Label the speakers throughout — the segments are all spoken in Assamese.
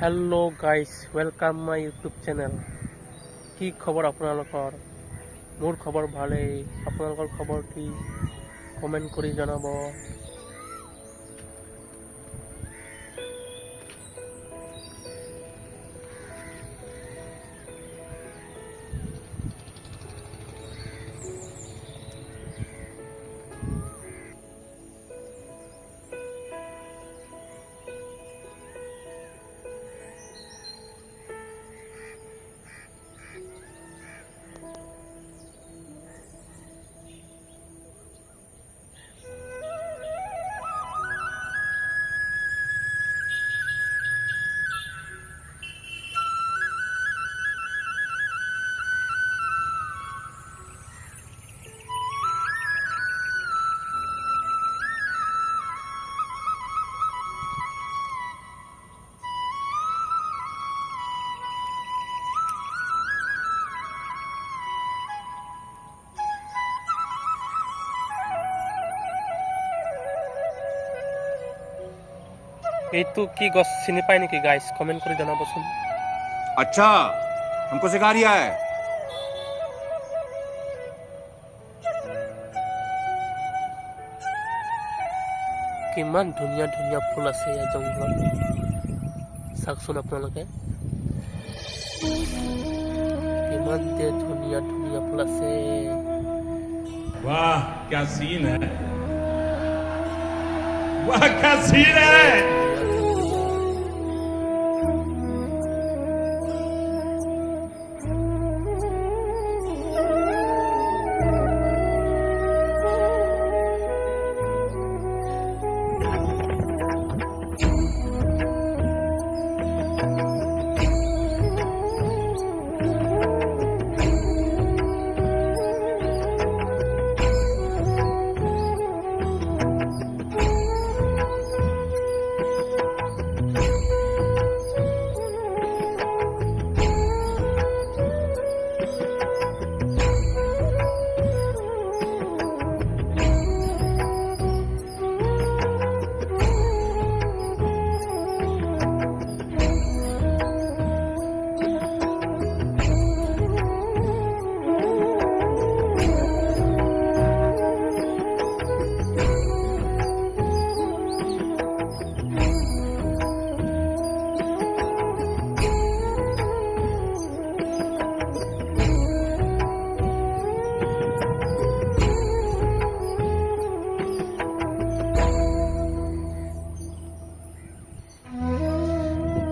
Speaker 1: Hello' guys, welcome my YouTube channel. কি খবৰ আপোনালোকৰ? মোৰ খবৰ ভালেই। আপোনালোকৰ খবৰ কি? কমেণ্ট কৰি জনাব। এইটো কি গছ চিনি পায় নেকি গাইজ? কমেণ্ট কৰি জনাবচোন।
Speaker 2: अच्छा हमको सिखा रिया है।
Speaker 1: কিমান ধুনীয়া ধুনীয়া ফুল আছে এই জংঘলত, চাওকচোন আপোনালোকে। কিমান যে ধুনীয়া ধুনীয়া ফুল আছে।
Speaker 3: वाह क्या सीन है, वाह क्या सीन है।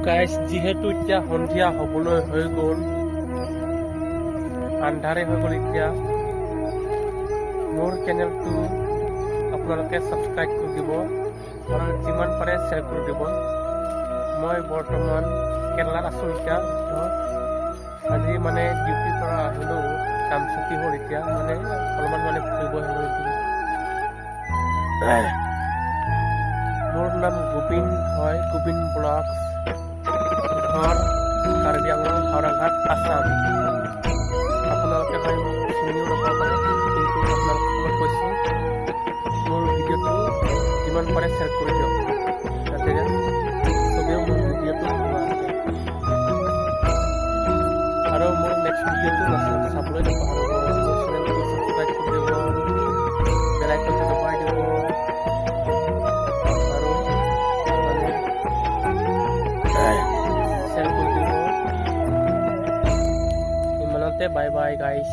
Speaker 1: গাইজ, যিহেতু এতিয়া সন্ধিয়া হ'বলৈ হৈ গ'ল, আন্ধাৰে হৈ গ'ল, এতিয়া মোৰ চেনেলটো আপোনালোকে ছাবস্ক্ৰাইব কৰি দিব আৰু যিমান পাৰে শ্বেয়াৰ কৰি দিব। মই বৰ্তমান কেৰেলাত আছোঁ এতিয়া। আজি মানে ডিউটিৰ পৰা আহিলোঁ, কাম ছুটি হ'ল। এতিয়া মানে অলপমান ফুৰিব আহিলোঁ এতিয়া। মোৰ নাম গোবিন হয়, গোবিন ব্লগছ, ঘৰ কাৰ্বি আংলং, হাওৰাঘাট, আছাম। আপোনালোকে হয় মোক চিনিও নাপাব পাৰে, কিন্তু আপোনালোকক কৈছোঁ মোৰ ভিডিঅ'টো যিমান পাৰে শ্বেয়াৰ কৰি দিয়ক, যাতে চবেও মোৰ ভিডিঅ'টো আৰু মোৰ নেক্সট ভিডিঅ'টো চাবলৈ নাপাহৰিব। মোৰ চেনেলটো ছাবস্ক্ৰাইব কৰি দিব, বেল আইকনটো দবাই দিব আৰু শ্বেয়াৰ কৰি দিব। ইমানতে বাই বাই গাইজ।